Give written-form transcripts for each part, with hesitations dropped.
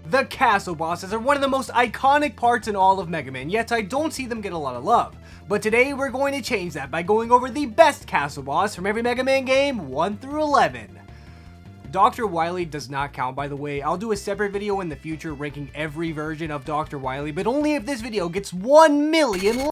The castle bosses are one of the most iconic parts in all of Mega Man, yet I don't see them get a lot of love. But today we're going to change that by going over the best castle boss from every Mega Man game, 1 through 11. Dr. Wily does not count, by the way. I'll do a separate video in the future ranking every version of Dr. Wily, but only if this video gets 1 million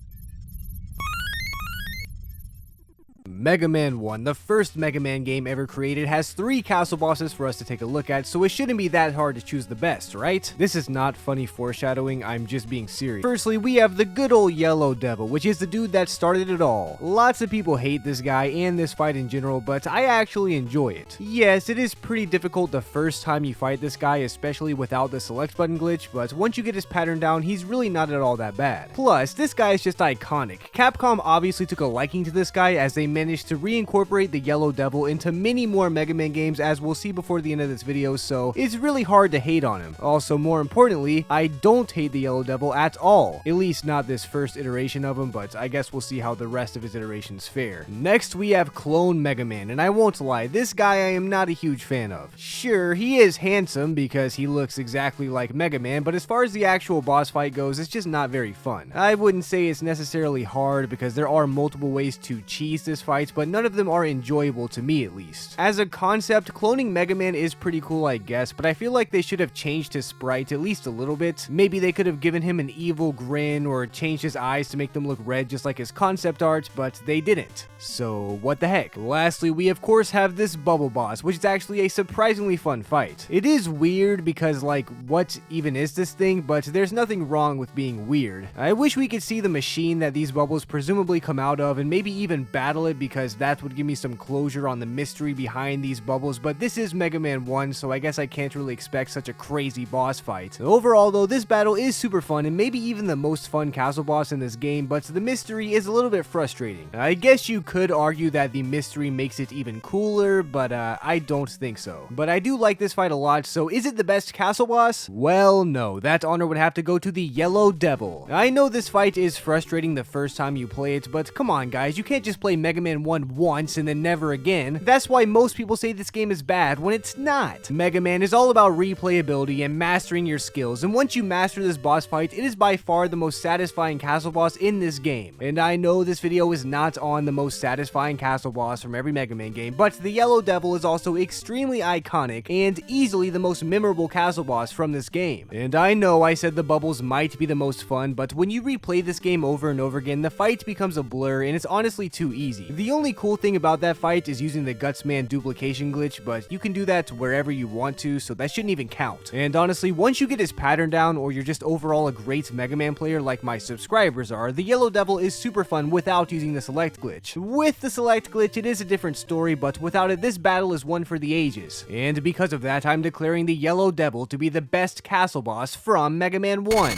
Mega Man 1, the first Mega Man game ever created, has 3 castle bosses for us to take a look at, so it shouldn't be that hard to choose the best, right? This is not funny foreshadowing, I'm just being serious. Firstly, we have the good old Yellow Devil, which is the dude that started it all. Lots of people hate this guy and this fight in general, but I actually enjoy it. Yes, it is pretty difficult the first time you fight this guy, especially without the select button glitch, but once you get his pattern down, he's really not at all that bad. Plus, this guy is just iconic. Capcom obviously took a liking to this guy as they managed to reincorporate the Yellow Devil into many more Mega Man games, as we'll see before the end of this video, so it's really hard to hate on him. Also, more importantly, I don't hate the Yellow Devil at all. At least not this first iteration of him, but I guess we'll see how the rest of his iterations fare. Next, we have Clone Mega Man, and I won't lie, this guy I am not a huge fan of. Sure, he is handsome because he looks exactly like Mega Man, but as far as the actual boss fight goes, it's just not very fun. I wouldn't say it's necessarily hard because there are multiple ways to cheese this fight, but none of them are enjoyable to me, at least. As a concept, cloning Mega Man is pretty cool, I guess, but I feel like they should have changed his sprite at least a little bit. Maybe they could have given him an evil grin or changed his eyes to make them look red just like his concept art, but they didn't. So what the heck? Lastly, we of course have this Bubble Boss, which is actually a surprisingly fun fight. It is weird because, like, what even is this thing? But there's nothing wrong with being weird. I wish we could see the machine that these bubbles presumably come out of and maybe even battle it, because that would give me some closure on the mystery behind these bubbles, but this is Mega Man 1, so I guess I can't really expect such a crazy boss fight. Overall though, this battle is super fun and maybe even the most fun castle boss in this game, but the mystery is a little bit frustrating. I guess you could argue that the mystery makes it even cooler, but I don't think so. But I do like this fight a lot, so is it the best castle boss? Well, no, that honor would have to go to the Yellow Devil. I know this fight is frustrating the first time you play it, but come on guys, you can't just play Mega Man 1 once and then never again. That's why most people say this game is bad when it's not. Mega Man is all about replayability and mastering your skills, and once you master this boss fight, it is by far the most satisfying castle boss in this game. And I know this video is not on the most satisfying castle boss from every Mega Man game, but the Yellow Devil is also extremely iconic and easily the most memorable castle boss from this game. And I know I said the bubbles might be the most fun, but when you replay this game over and over again, the fight becomes a blur and it's honestly too easy. The only cool thing about that fight is using the Gutsman duplication glitch, but you can do that wherever you want to, so that shouldn't even count. And honestly, once you get his pattern down, or you're just overall a great Mega Man player like my subscribers are, the Yellow Devil is super fun without using the select glitch. With the select glitch, it is a different story, but without it, this battle is one for the ages. And because of that, I'm declaring the Yellow Devil to be the best castle boss from Mega Man 1.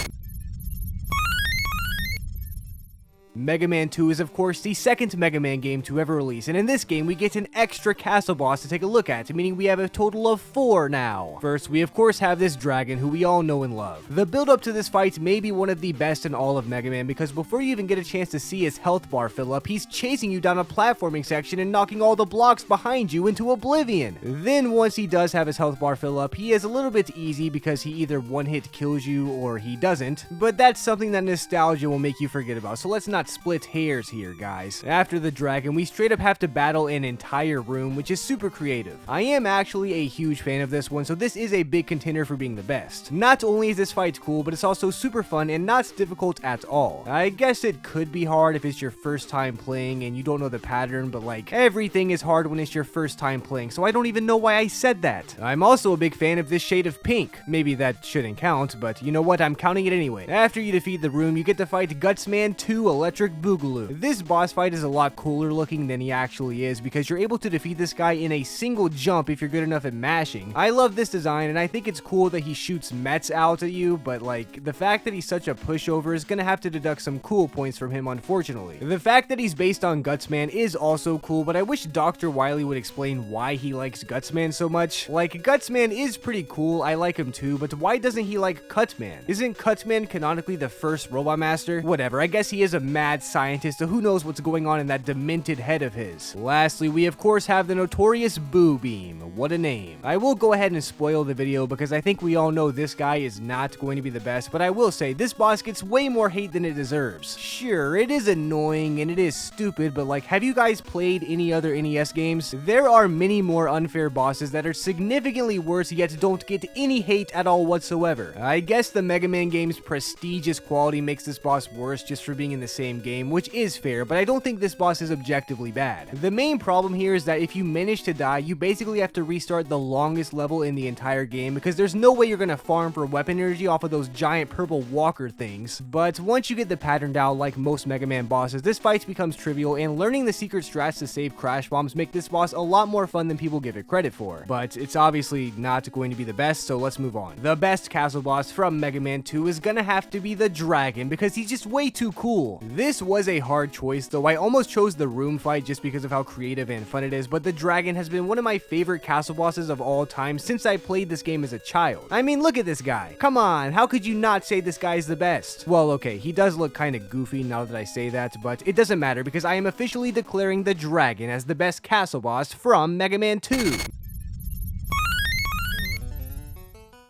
Mega Man 2 is of course the second Mega Man game to ever release, and in this game we get an extra castle boss to take a look at, meaning we have a total of 4 now. First, we of course have this dragon who we all know and love. The build up to this fight may be one of the best in all of Mega Man, because before you even get a chance to see his health bar fill up, he's chasing you down a platforming section and knocking all the blocks behind you into oblivion. Then once he does have his health bar fill up, he is a little bit easy because he either one hit kills you or he doesn't, but that's something that nostalgia will make you forget about, so let's not split hairs here, guys. After the dragon, we straight up have to battle an entire room, which is super creative. I am actually a huge fan of this one, so this is a big contender for being the best. Not only is this fight cool, but it's also super fun and not difficult at all. I guess it could be hard if it's your first time playing and you don't know the pattern, but like, everything is hard when it's your first time playing, so I don't even know why I said that. I'm also a big fan of this shade of pink. Maybe that shouldn't count, but you know what, I'm counting it anyway. After you defeat the room, you get to fight Gutsman 2 Electric Boogaloo. This boss fight is a lot cooler looking than he actually is, because you're able to defeat this guy in a single jump if you're good enough at mashing. I love this design, and I think it's cool that he shoots Mets out at you, but like, the fact that he's such a pushover is gonna have to deduct some cool points from him, unfortunately. The fact that he's based on Gutsman is also cool, but I wish Dr. Wily would explain why he likes Gutsman so much. Like, Gutsman is pretty cool, I like him too, but why doesn't he like Cutman? Isn't Cutman canonically the first Robot Master? Whatever, I guess he is a mad scientist, so who knows what's going on in that demented head of his. Lastly, we of course have the notorious Boo Beam. What a name. I will go ahead and spoil the video because I think we all know this guy is not going to be the best, but I will say this boss gets way more hate than it deserves. Sure, it is annoying and it is stupid, but like, have you guys played any other NES games? There are many more unfair bosses that are significantly worse yet don't get any hate at all whatsoever. I guess the Mega Man game's prestigious quality makes this boss worse just for being in the same game, which is fair, but I don't think this boss is objectively bad. The main problem here is that if you manage to die, you basically have to restart the longest level in the entire game because there's no way you're gonna farm for weapon energy off of those giant purple walker things. But once you get the pattern down, like most Mega Man bosses, this fight becomes trivial, and learning the secret strats to save crash bombs make this boss a lot more fun than people give it credit for. But it's obviously not going to be the best, so let's move on. The best castle boss from Mega Man 2 is gonna have to be the Dragon because he's just way too cool. This was a hard choice though. I almost chose the room fight just because of how creative and fun it is, but the Dragon has been one of my favorite castle bosses of all time since I played this game as a child. I mean, look at this guy. Come on, how could you not say this guy is the best? Well, okay, he does look kind of goofy now that I say that, but it doesn't matter because I am officially declaring the Dragon as the best castle boss from Mega Man 2.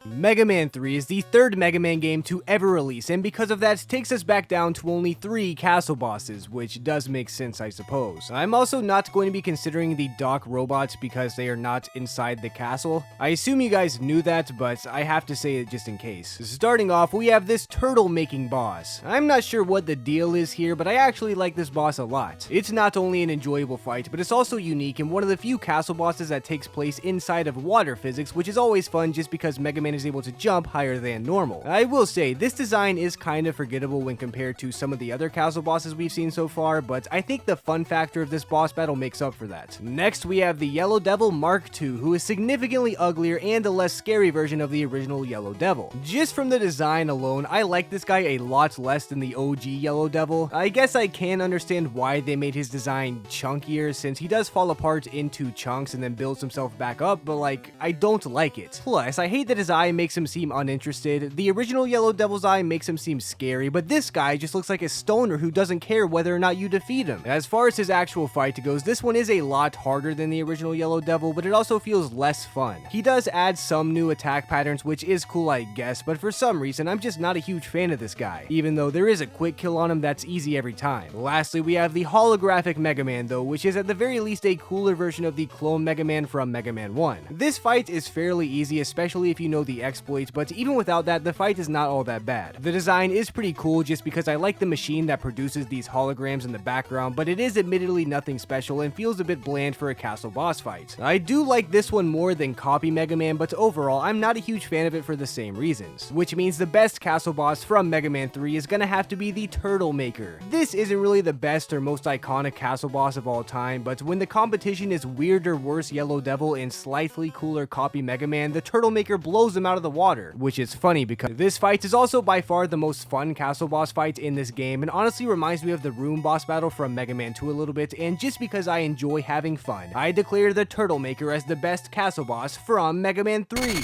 Mega Man 3 is the third Mega Man game to ever release, and because of that, takes us back down to only 3 castle bosses, which does make sense, I suppose. I'm also not going to be considering the dock robots because they are not inside the castle. I assume you guys knew that, but I have to say it just in case. Starting off, we have this turtle-making boss. I'm not sure what the deal is here, but I actually like this boss a lot. It's not only an enjoyable fight, but it's also unique and one of the few castle bosses that takes place inside of water physics, which is always fun just because Mega Man is able to jump higher than normal. I will say, this design is kind of forgettable when compared to some of the other castle bosses we've seen so far, but I think the fun factor of this boss battle makes up for that. Next, we have the Yellow Devil Mark II, who is significantly uglier and a less scary version of the original Yellow Devil. Just from the design alone, I like this guy a lot less than the OG Yellow Devil. I guess I can understand why they made his design chunkier, since he does fall apart into chunks and then builds himself back up, but like, I don't like it. Plus, I hate that his eye makes him seem uninterested. The original Yellow Devil's eye makes him seem scary, but this guy just looks like a stoner who doesn't care whether or not you defeat him. As far as his actual fight goes, this one is a lot harder than the original Yellow Devil, but it also feels less fun. He does add some new attack patterns, which is cool, I guess, but for some reason, I'm just not a huge fan of this guy, even though there is a quick kill on him that's easy every time. Lastly, we have the holographic Mega Man though, which is at the very least a cooler version of the clone Mega Man from Mega Man 1. This fight is fairly easy, especially if you know the exploits, but even without that, the fight is not all that bad. The design is pretty cool just because I like the machine that produces these holograms in the background, but it is admittedly nothing special and feels a bit bland for a castle boss fight. I do like this one more than Copy Mega Man, but overall, I'm not a huge fan of it for the same reasons, which means the best castle boss from Mega Man 3 is gonna have to be the Turtle Maker. This isn't really the best or most iconic castle boss of all time, but when the competition is weird or worse Yellow Devil and slightly cooler Copy Mega Man, the Turtle Maker blows him out of the water, which is funny because this fight is also by far the most fun castle boss fight in this game, and honestly reminds me of the room boss battle from Mega Man 2 a little bit, and just because I enjoy having fun, I declare the Turtle Maker as the best castle boss from Mega Man 3.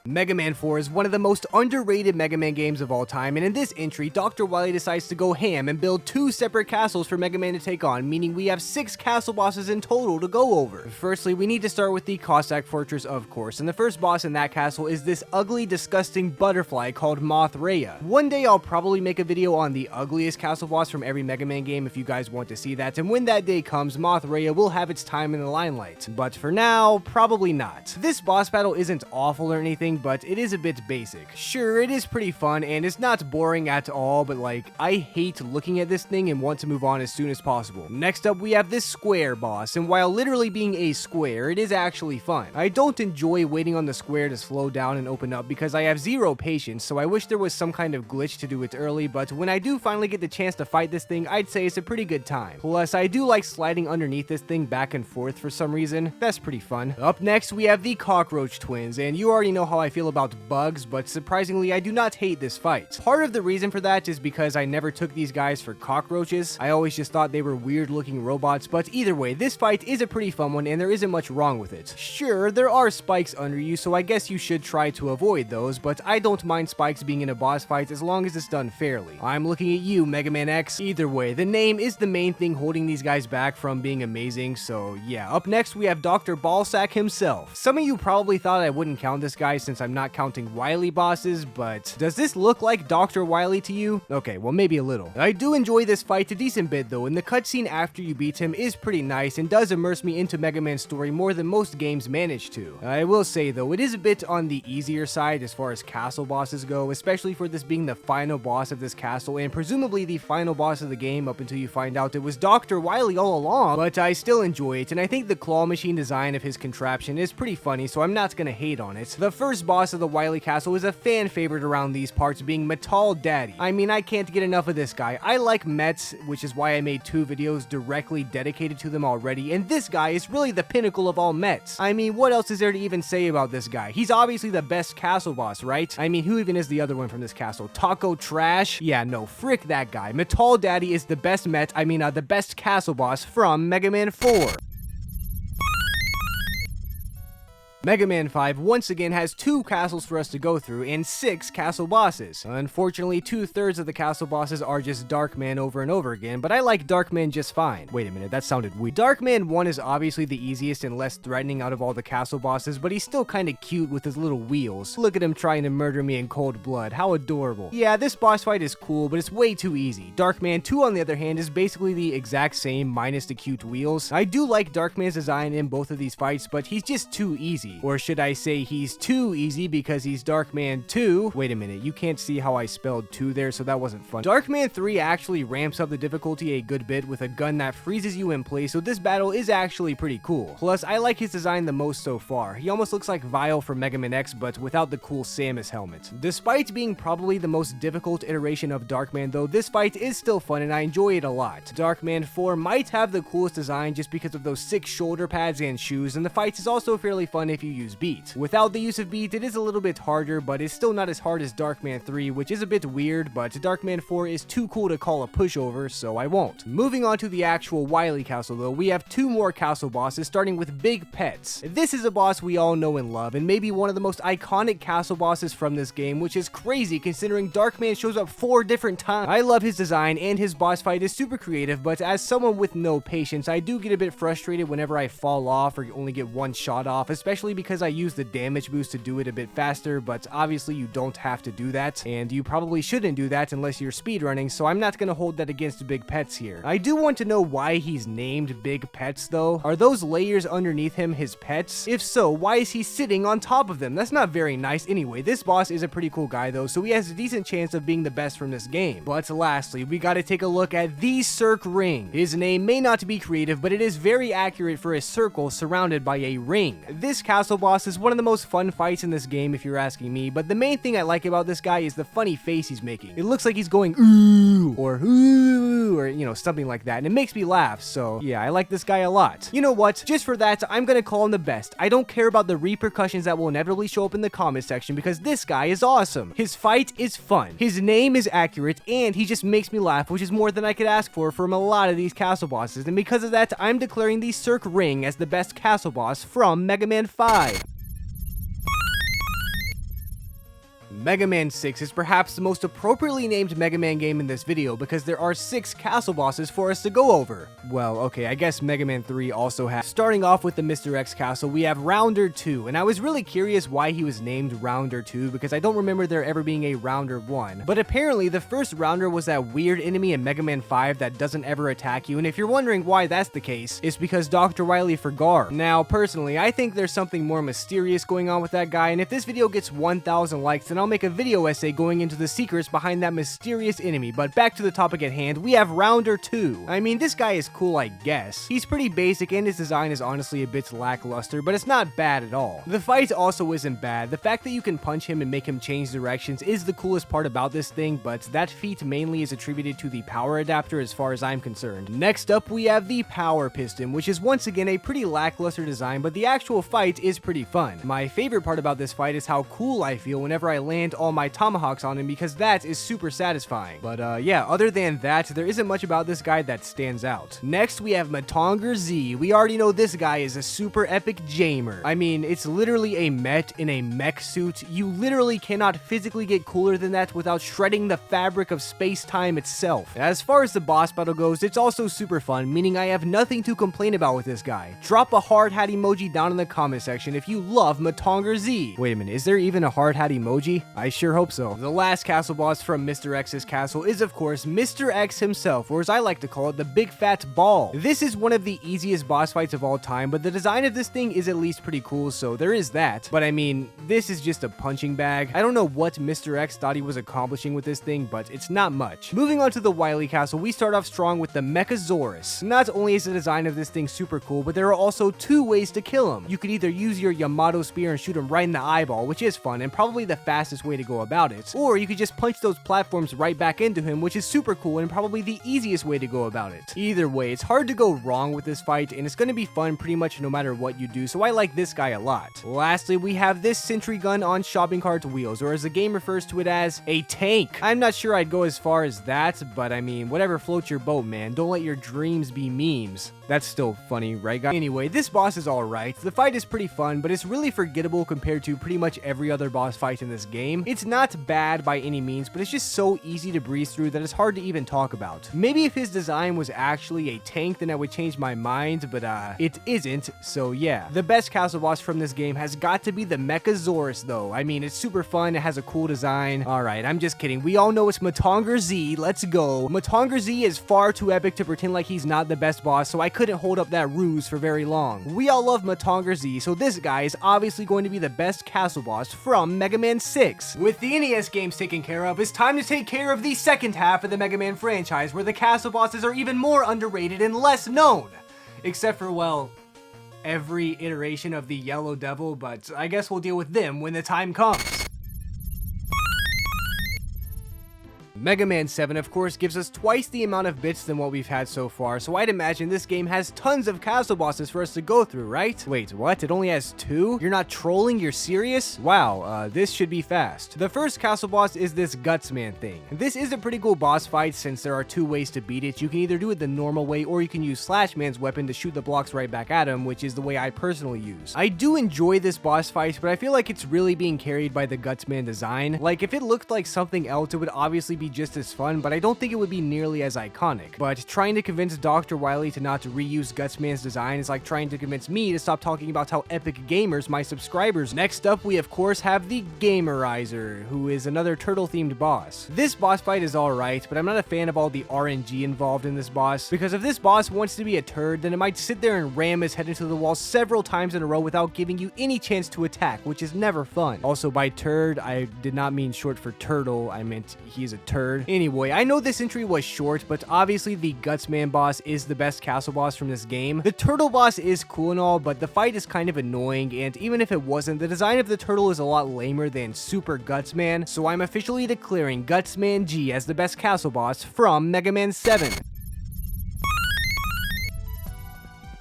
Mega Man 4 is one of the most underrated Mega Man games of all time, and in this entry, Dr. Wily decides to go ham and build 2 separate castles for Mega Man to take on, meaning we have 6 castle bosses in total to go over. Firstly, we need to start with the Cossack Fortress, of course, and the first boss in that castle is this ugly, disgusting butterfly called Mothreya. One day I'll probably make a video on the ugliest castle boss from every Mega Man game if you guys want to see that, and when that day comes, Mothreya will have its time in the limelight. But for now, probably not. This boss battle isn't awful or anything, but it is a bit basic. Sure, it is pretty fun, and it's not boring at all, but like, I hate looking at this thing and want to move on as soon as possible. Next up, we have this square boss, and while literally being a square, it is actually fun. I don't enjoy waiting on the square to slow down and open up because I have zero patience, so I wish there was some kind of glitch to do it early, but when I do finally get the chance to fight this thing, I'd say it's a pretty good time. Plus, I do like sliding underneath this thing back and forth for some reason. That's pretty fun. Up next, we have the Cockroach Twins, and you already know how I feel about bugs, but surprisingly I do not hate this fight. Part of the reason for that is because I never took these guys for cockroaches. I always just thought they were weird looking robots, but either way, this fight is a pretty fun one and there isn't much wrong with it. Sure, there are spikes under you, so I guess you should try to avoid those, but I don't mind spikes being in a boss fight as long as it's done fairly. I'm looking at you, Mega Man X. Either way, the name is the main thing holding these guys back from being amazing, so yeah. Up next, we have Dr. Ballsack himself. Some of you probably thought I wouldn't count this guy since I'm not counting Wily bosses, but does this look like Dr. Wily to you? Okay, well maybe a little. I do enjoy this fight a decent bit though, and the cutscene after you beat him is pretty nice and does immerse me into Mega Man's story more than most games manage to. I will say though, it is a bit on the easier side as far as castle bosses go, especially for this being the final boss of this castle and presumably the final boss of the game up until you find out it was Dr. Wily all along, but I still enjoy it, and I think the claw machine design of his contraption is pretty funny, so I'm not gonna hate on it. The first boss of the Wily Castle is a fan favorite around these parts, being Metal Daddy. I mean, I can't get enough of this guy. I like Mets, which is why I made 2 videos directly dedicated to them already, and this guy is really the pinnacle of all Mets. I mean, what else is there to even say about this guy? He's obviously the best castle boss, right? I mean, who even is the other one from this castle? Taco Trash? Yeah, no, frick that guy. Metal Daddy is the best Met, the best castle boss from Mega Man 4. Mega Man 5 once again has 2 castles for us to go through and 6 castle bosses. Unfortunately, 2/3 of the castle bosses are just Darkman over and over again, but I like Darkman just fine. Wait a minute, that sounded weird. Darkman 1 is obviously the easiest and less threatening out of all the castle bosses, but he's still kinda cute with his little wheels. Look at him trying to murder me in cold blood, how adorable. Yeah, this boss fight is cool, but it's way too easy. Darkman 2 on the other hand is basically the exact same minus the cute wheels. I do like Darkman's design in both of these fights, but he's just too easy. Or should I say he's too easy because he's Darkman 2. Wait a minute, you can't see how I spelled 2 there, so that wasn't fun. Darkman 3 actually ramps up the difficulty a good bit with a gun that freezes you in place, so this battle is actually pretty cool. Plus, I like his design the most so far. He almost looks like Vile from Mega Man X, but without the cool Samus helmet. Despite being probably the most difficult iteration of Darkman though, this fight is still fun and I enjoy it a lot. Darkman 4 might have the coolest design just because of those 6 shoulder pads and shoes, and the fight is also fairly fun if you use beat. Without the use of beat, it is a little bit harder, but it's still not as hard as Darkman 3, which is a bit weird, but Darkman 4 is too cool to call a pushover, so I won't. Moving on to the actual Wily Castle though, we have 2 more castle bosses, starting with Big Pets. This is a boss we all know and love, and maybe one of the most iconic castle bosses from this game, which is crazy considering Darkman shows up 4 different times. I love his design, and his boss fight is super creative, but as someone with no patience, I do get a bit frustrated whenever I fall off or only get 1 shot off, especially because I use the damage boost to do it a bit faster, but obviously you don't have to do that, and you probably shouldn't do that unless you're speedrunning, so I'm not gonna hold that against Big Pets here. I do want to know why he's named Big Pets though. Are those layers underneath him his pets? If so, why is he sitting on top of them? That's not very nice. Anyway, this boss is a pretty cool guy though, so he has a decent chance of being the best from this game. But lastly, we gotta take a look at the Cirque Ring. His name may not be creative, but it is very accurate for a circle surrounded by a ring. This castle boss is one of the most fun fights in this game if you're asking me, but the main thing I like about this guy is the funny face he's making. It looks like he's going ooh or ooh or something like that, and it makes me laugh, so yeah, I like this guy a lot. You know what, just for that, I'm gonna call him the best. I don't care about the repercussions that will inevitably show up in the comment section because this guy is awesome. His fight is fun, his name is accurate, and he just makes me laugh, which is more than I could ask for from a lot of these castle bosses, and because of that, I'm declaring the Cirque Ring as the best castle boss from Mega Man 5. Mega Man 6 is perhaps the most appropriately named Mega Man game in this video because there are 6 castle bosses for us to go over. Well, okay, I guess Mega Man 3 also has. Starting off with the Mr. X castle, we have Rounder 2, and I was really curious why he was named Rounder 2 because I don't remember there ever being a Rounder 1. But apparently, the first Rounder was that weird enemy in Mega Man 5 that doesn't ever attack you, and if you're wondering why that's the case, it's because Dr. Wily forgot. Now, personally, I think there's something more mysterious going on with that guy, and if this video gets 1,000 likes, then I'll make a video essay going into the secrets behind that mysterious enemy. But back to the topic at hand, we have Rounder 2. I mean, this guy is cool, I guess. He's pretty basic and his design is honestly a bit lackluster, but it's not bad at all. The fight also isn't bad. The fact that you can punch him and make him change directions is the coolest part about this thing, but that feat mainly is attributed to the power adapter as far as I'm concerned. Next up, we have the Power Piston, which is once again a pretty lackluster design, but the actual fight is pretty fun. My favorite part about this fight is how cool I feel whenever I land all my tomahawks on him, because that is super satisfying. But yeah, other than that, there isn't much about this guy that stands out. Next, we have Matongar Z. We already know this guy is a super epic jamer. I mean, it's literally a Met in a mech suit. You literally cannot physically get cooler than that without shredding the fabric of space-time itself. As far as the boss battle goes, it's also super fun, meaning I have nothing to complain about with this guy. Drop a hard hat emoji down in the comment section if you love Matongar Z. Wait a minute, is there even a hard hat emoji? I sure hope so. The last castle boss from Mr. X's castle is of course Mr. X himself, or as I like to call it, the Big Fat Ball. This is one of the easiest boss fights of all time, but the design of this thing is at least pretty cool, so there is that. But I mean, this is just a punching bag. I don't know what Mr. X thought he was accomplishing with this thing, but it's not much. Moving on to the Wily castle, we start off strong with the Mechasaurus. Not only is the design of this thing super cool, but there are also two ways to kill him. You could either use your Yamato spear and shoot him right in the eyeball, which is fun and probably the fastest way to go about it, or you could just punch those platforms right back into him, which is super cool and probably the easiest way to go about it. Either way, it's hard to go wrong with this fight, and it's going to be fun pretty much no matter what you do, so I like this guy a lot. Lastly, we have this sentry gun on shopping cart wheels, or as the game refers to it as, a tank. I'm not sure I'd go as far as that, but I mean, whatever floats your boat, man. Don't let your dreams be memes. That's still funny, right guys? Anyway, this boss is alright. The fight is pretty fun, but it's really forgettable compared to pretty much every other boss fight in this game. It's not bad by any means, but it's just so easy to breeze through that it's hard to even talk about. Maybe if his design was actually a tank, then I would change my mind, but it isn't, so yeah. The best castle boss from this game has got to be the Mechasaurus though. I mean, it's super fun, it has a cool design. Alright, I'm just kidding. We all know it's Matongar Z, let's go. Matongar Z is far too epic to pretend like he's not the best boss, so I couldn't hold up that ruse for very long. We all love Matongar Z, so this guy is obviously going to be the best castle boss from Mega Man 6. With the NES games taken care of, it's time to take care of the second half of the Mega Man franchise, where the castle bosses are even more underrated and less known. Except for, well, every iteration of the Yellow Devil, but I guess we'll deal with them when the time comes. Mega Man 7, of course, gives us twice the amount of bits than what we've had so far, so I'd imagine this game has tons of castle bosses for us to go through, right? Wait, what? It only has 2? You're not trolling? You're serious? Wow, this should be fast. The first castle boss is this Gutsman thing. This is a pretty cool boss fight since there are 2 ways to beat it. You can either do it the normal way, or you can use Slashman's weapon to shoot the blocks right back at him, which is the way I personally use. I do enjoy this boss fight, but I feel like it's really being carried by the Gutsman design. Like, if it looked like something else, it would obviously be just as fun, but I don't think it would be nearly as iconic. But trying to convince Dr. Wily to not reuse Gutsman's design is like trying to convince me to stop talking about how epic gamers my subscribers. Next up, we of course have the Gamerizer, who is another turtle-themed boss. This boss fight is alright, but I'm not a fan of all the RNG involved in this boss, because if this boss wants to be a turd, then it might sit there and ram his head into the wall several times in a row without giving you any chance to attack, which is never fun. Also, by turd, I did not mean short for turtle, I meant he's a turd. Anyway, I know this entry was short, but obviously the Gutsman boss is the best castle boss from this game. The turtle boss is cool and all, but the fight is kind of annoying, and even if it wasn't, the design of the turtle is a lot lamer than Super Gutsman, so I'm officially declaring Gutsman G as the best castle boss from Mega Man 7.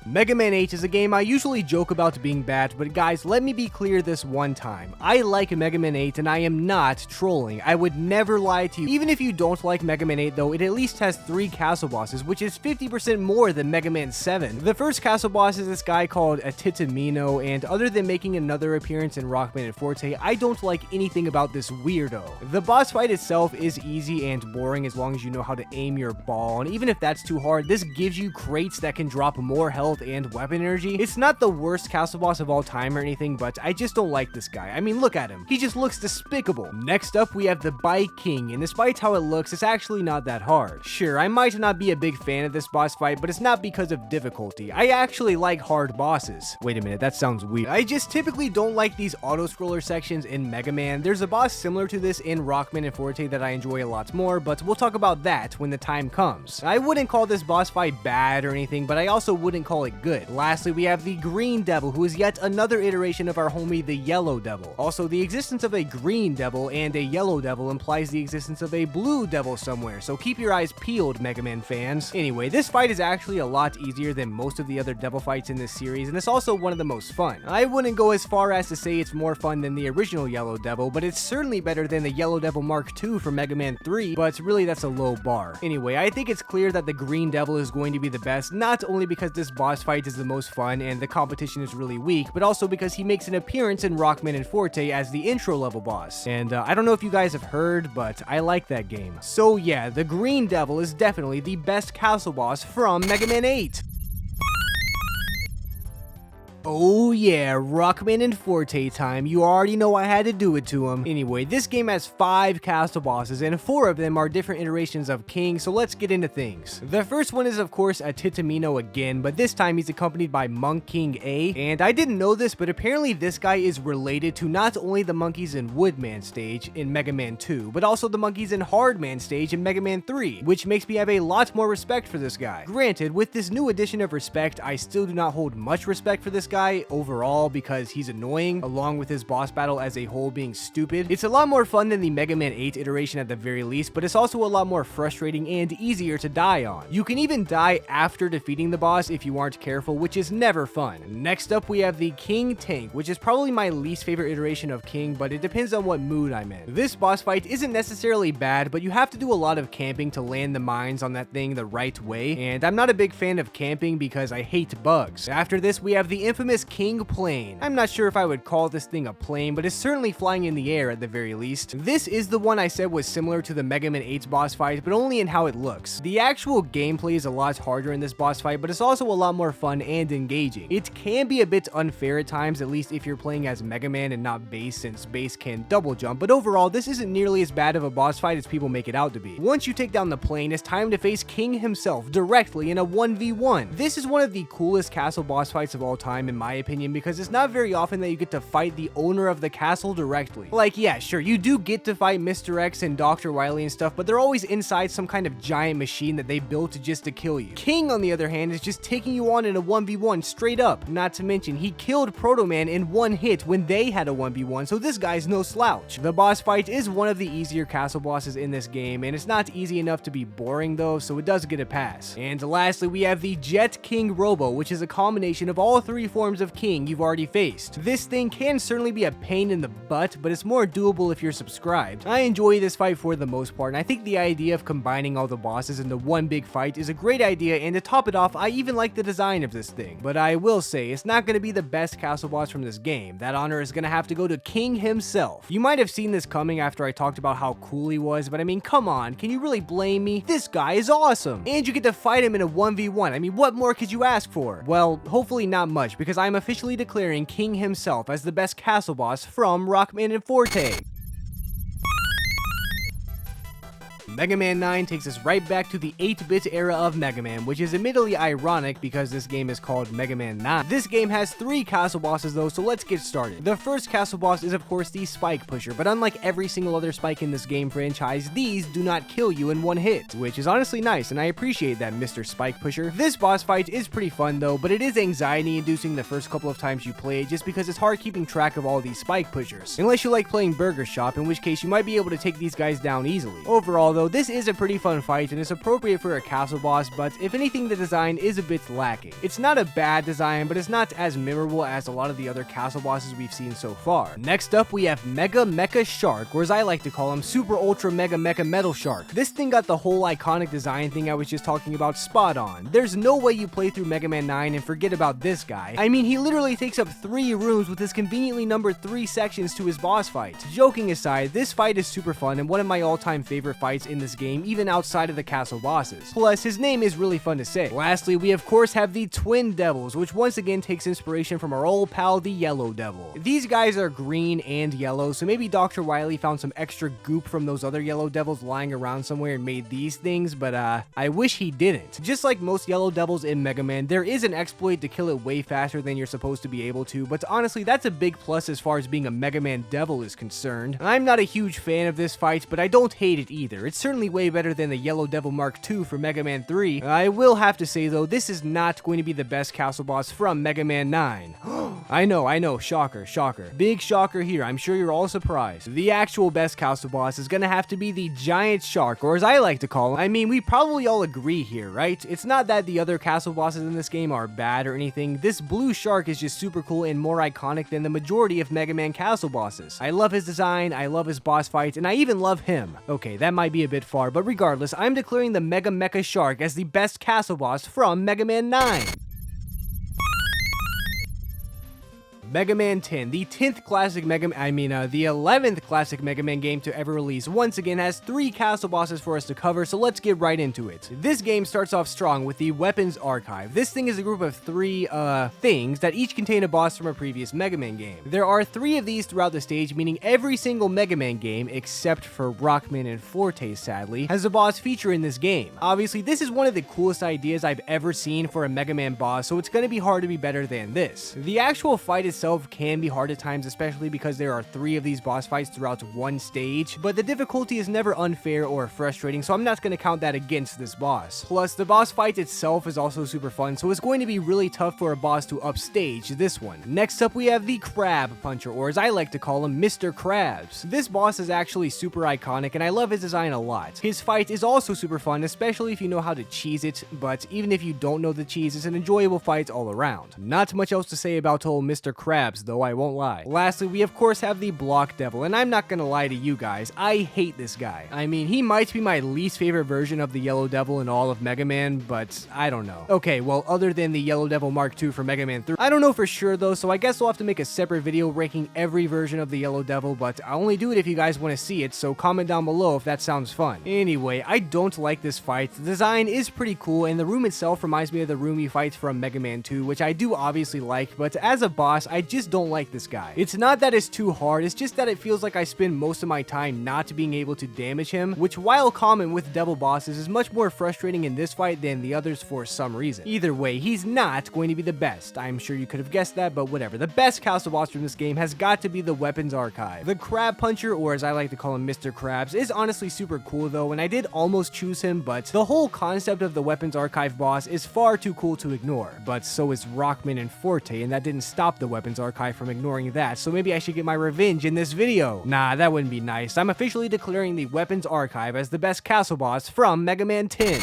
Mega Man 8 is a game I usually joke about being bad, but guys, let me be clear this one time. I like Mega Man 8 and I am not trolling. I would never lie to you. Even if you don't like Mega Man 8 though, it at least has 3 castle bosses, which is 50% more than Mega Man 7. The first castle boss is this guy called Atitamino, and other than making another appearance in Rockman and Forte, I don't like anything about this weirdo. The boss fight itself is easy and boring as long as you know how to aim your ball, and even if that's too hard, this gives you crates that can drop more health health and weapon energy. It's not the worst castle boss of all time or anything, but I just don't like this guy. I mean, look at him. He just looks despicable. Next up, we have the Bike King, and despite how it looks, it's actually not that hard. Sure, I might not be a big fan of this boss fight, but it's not because of difficulty. I actually like hard bosses. Wait a minute, that sounds weird. I just typically don't like these auto-scroller sections in Mega Man. There's a boss similar to this in Rockman and Forte that I enjoy a lot more, but we'll talk about that when the time comes. I wouldn't call this boss fight bad or anything, but I also wouldn't call it good. Lastly, we have the Green Devil, who is yet another iteration of our homie, the Yellow Devil. Also, the existence of a Green Devil and a Yellow Devil implies the existence of a Blue Devil somewhere, so keep your eyes peeled, Mega Man fans. Anyway, this fight is actually a lot easier than most of the other devil fights in this series, and it's also one of the most fun. I wouldn't go as far as to say it's more fun than the original Yellow Devil, but it's certainly better than the Yellow Devil Mark II from Mega Man 3, but really that's a low bar. Anyway, I think it's clear that the Green Devil is going to be the best, not only because this boss fight is the most fun and the competition is really weak, but also because he makes an appearance in Rockman and Forte as the intro level boss. And I don't know if you guys have heard, but I like that game. So yeah, the Green Devil is definitely the best castle boss from Mega Man 8. Oh yeah, Rockman and Forte time. You already know I had to do it to him. Anyway, this game has 5 castle bosses, and 4 of them are different iterations of King, so let's get into things. The first one is of course a Titamino again, but this time he's accompanied by Monk King A, and I didn't know this, but apparently this guy is related to not only the monkeys in Woodman stage in Mega Man 2, but also the monkeys in Hardman stage in Mega Man 3, which makes me have a lot more respect for this guy. Granted, with this new addition of respect, I still do not hold much respect for this guy overall because he's annoying, along with his boss battle as a whole being stupid. It's a lot more fun than the Mega Man 8 iteration at the very least, but it's also a lot more frustrating and easier to die on. You can even die after defeating the boss if you aren't careful, which is never fun. Next up, we have the King Tank, which is probably my least favorite iteration of King, but it depends on what mood I'm in. This boss fight isn't necessarily bad, but you have to do a lot of camping to land the mines on that thing the right way, and I'm not a big fan of camping because I hate bugs. After this, we have the infamous King Plane. I'm not sure if I would call this thing a plane, but it's certainly flying in the air at the very least. This is the one I said was similar to the Mega Man 8's boss fight, but only in how it looks. The actual gameplay is a lot harder in this boss fight, but it's also a lot more fun and engaging. It can be a bit unfair at times, at least if you're playing as Mega Man and not Bass, since Bass can double jump, but overall this isn't nearly as bad of a boss fight as people make it out to be. Once you take down the plane, it's time to face King himself directly in a 1v1. This is one of the coolest castle boss fights of all time in my opinion, because it's not very often that you get to fight the owner of the castle directly. Like, yeah, sure, you do get to fight Mr. X and Dr. Wily and stuff, but they're always inside some kind of giant machine that they built just to kill you. King, on the other hand, is just taking you on in a 1v1 straight up. Not to mention, he killed Proto Man in one hit when they had a 1v1, so this guy's no slouch. The boss fight is one of the easier castle bosses in this game, and it's not easy enough to be boring though, so it does get a pass. And lastly, we have the Jet King Robo, which is a combination of all 3 forms of King you've already faced. This thing can certainly be a pain in the butt, but it's more doable if you're subscribed. I enjoy this fight for the most part, and I think the idea of combining all the bosses into one big fight is a great idea, and to top it off, I even like the design of this thing. But I will say, it's not going to be the best castle boss from this game. That honor is going to have to go to King himself. You might have seen this coming after I talked about how cool he was, but I mean, come on, can you really blame me? This guy is awesome! And you get to fight him in a 1v1. I mean, what more could you ask for? Well, hopefully not much, because I'm officially declaring King himself as the best castle boss from Rockman and Forte. Mega Man 9 takes us right back to the 8-bit era of Mega Man, which is admittedly ironic because this game is called Mega Man 9. This game has 3 castle bosses though, so let's get started. The first castle boss is of course the Spike Pusher, but unlike every single other Spike in this game franchise, these do not kill you in one hit, which is honestly nice, and I appreciate that, Mr. Spike Pusher. This boss fight is pretty fun though, but it is anxiety inducing the first couple of times you play it, just because it's hard keeping track of all these Spike Pushers. Unless you like playing Burger Shop, in which case you might be able to take these guys down easily. Overall though, this is a pretty fun fight and is appropriate for a castle boss, but if anything, the design is a bit lacking. It's not a bad design, but it's not as memorable as a lot of the other castle bosses we've seen so far. Next up, we have Mega Mecha Shark, or as I like to call him, Super Ultra Mega Mecha Metal Shark. This thing got the whole iconic design thing I was just talking about spot on. There's no way you play through Mega Man 9 and forget about this guy. I mean, he literally takes up 3 rooms with his conveniently numbered 3 sections to his boss fight. Joking aside, this fight is super fun and one of my all-time favorite fights in this game, even outside of the castle bosses. Plus, his name is really fun to say. Lastly, we of course have the Twin Devils, which once again takes inspiration from our old pal, the Yellow Devil. These guys are green and yellow, so maybe Dr. Wily found some extra goop from those other Yellow Devils lying around somewhere and made these things, but I wish he didn't. Just like most Yellow Devils in Mega Man, there is an exploit to kill it way faster than you're supposed to be able to, but honestly, that's a big plus as far as being a Mega Man Devil is concerned. I'm not a huge fan of this fight, but I don't hate it either. It's certainly way better than the Yellow Devil Mark II for Mega Man 3. I will have to say though, this is not going to be the best castle boss from Mega Man 9. I know, shocker. Big shocker here, I'm sure you're all surprised. The actual best castle boss is gonna have to be the Giant Shark, or as I like to call him. I mean, we probably all agree here, right? It's not that the other castle bosses in this game are bad or anything. This blue shark is just super cool and more iconic than the majority of Mega Man castle bosses. I love his design, I love his boss fights, and I even love him. Okay, that might be a bit far, but regardless, I'm declaring the Mega Mecha Shark as the best castle boss from Mega Man 9. Mega Man 10, the 10th classic the 11th classic Mega Man game to ever release, once again has 3 castle bosses for us to cover, so let's get right into it. This game starts off strong with the Weapons Archive. This thing is a group of 3 things that each contain a boss from a previous Mega Man game. There are 3 of these throughout the stage, meaning every single Mega Man game, except for Rockman and Forte sadly, has a boss feature in this game. Obviously, this is one of the coolest ideas I've ever seen for a Mega Man boss, so it's gonna be hard to be better than this. The actual fight itself can be hard at times, especially because there are 3 of these boss fights throughout one stage, but the difficulty is never unfair or frustrating, so I'm not going to count that against this boss. Plus, the boss fight itself is also super fun, so it's going to be really tough for a boss to upstage this one. Next up, we have the Crab Puncher, or as I like to call him, Mr. Krabs. This boss is actually super iconic, and I love his design a lot. His fight is also super fun, especially if you know how to cheese it, but even if you don't know the cheese, it's an enjoyable fight all around. Not much else to say about old Mr. Krabs, though, I won't lie. Lastly, we of course have the Block Devil, and I'm not gonna lie to you guys, I hate this guy. I mean, he might be my least favorite version of the Yellow Devil in all of Mega Man, but I don't know. Okay, well, other than the Yellow Devil Mark II for Mega Man 3, I don't know for sure though, so I guess we'll have to make a separate video ranking every version of the Yellow Devil, but I'll only do it if you guys want to see it, so comment down below if that sounds fun. Anyway, I don't like this fight. The design is pretty cool, and the room itself reminds me of the room he fights from Mega Man 2, which I do obviously like, but as a boss, I just don't like this guy. It's not that it's too hard, it's just that it feels like I spend most of my time not being able to damage him, which while common with devil bosses is much more frustrating in this fight than the others for some reason. Either way, he's not going to be the best. I'm sure you could have guessed that, but whatever. The best castle boss from this game has got to be the Weapons Archive. The Crab Puncher, or as I like to call him, Mr. Krabs, is honestly super cool though, and I did almost choose him, but the whole concept of the Weapons Archive boss is far too cool to ignore. But so is Rockman and Forte, and that didn't stop the Weapons Archive from ignoring that, so maybe I should get my revenge in this video. Nah, that wouldn't be nice. I'm officially declaring the Weapons Archive as the best castle boss from Mega Man 10.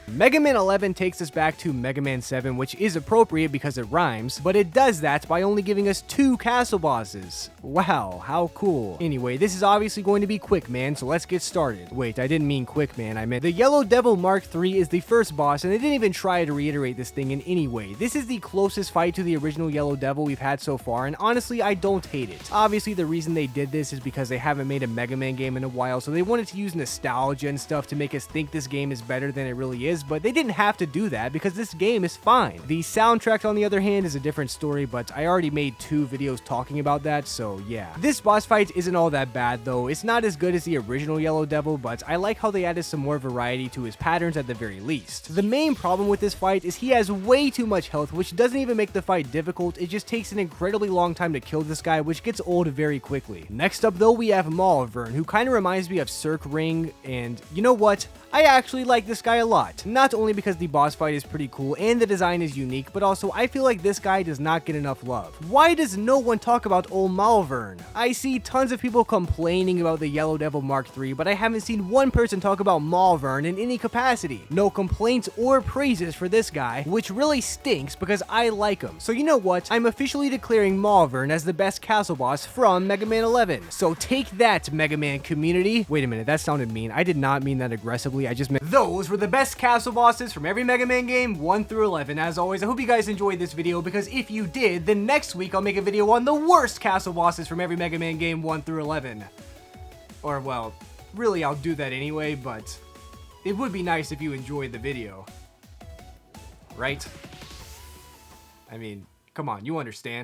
Mega Man 11 takes us back to Mega Man 7, which is appropriate because it rhymes, but it does that by only giving us 2 castle bosses. Wow, how cool. Anyway, this is obviously going to be Quick Man, so let's get started. Wait, I didn't mean Quick Man, I meant the Yellow Devil Mark III is the first boss, and they didn't even try to reiterate this thing in any way. This is the closest fight to the original Yellow Devil we've had so far, and honestly, I don't hate it. Obviously, the reason they did this is because they haven't made a Mega Man game in a while, so they wanted to use nostalgia and stuff to make us think this game is better than it really is, but they didn't have to do that because this game is fine. The soundtrack, on the other hand, is a different story, but I already made 2 videos talking about that, so yeah. This boss fight isn't all that bad though. It's not as good as the original Yellow Devil, but I like how they added some more variety to his patterns at the very least. The main problem with this fight is he has way too much health, which doesn't even make the fight difficult. It just takes an incredibly long time to kill this guy, which gets old very quickly. Next up though, we have Malvern, who kind of reminds me of Cirque Ring, and you know what? I actually like this guy a lot. Not only because the boss fight is pretty cool and the design is unique, but also I feel like this guy does not get enough love. Why does no one talk about old Malvern? I see tons of people complaining about the Yellow Devil Mark III, but I haven't seen one person talk about Malvern in any capacity. No complaints or praises for this guy, which really stinks because I like him. So you know what? I'm officially declaring Malvern as the best castle boss from Mega Man 11. So take that, Mega Man community. Wait a minute, that sounded mean. I did not mean that aggressively. I just meant those were the best castle bosses from every Mega Man game 1 through 11. As always, I hope you guys enjoyed this video, because if you did, then next week I'll make a video on the worst castle bosses from every Mega Man game 1 through 11. Or, well, really I'll do that anyway, but it would be nice if you enjoyed the video. Right? I mean, come on, you understand.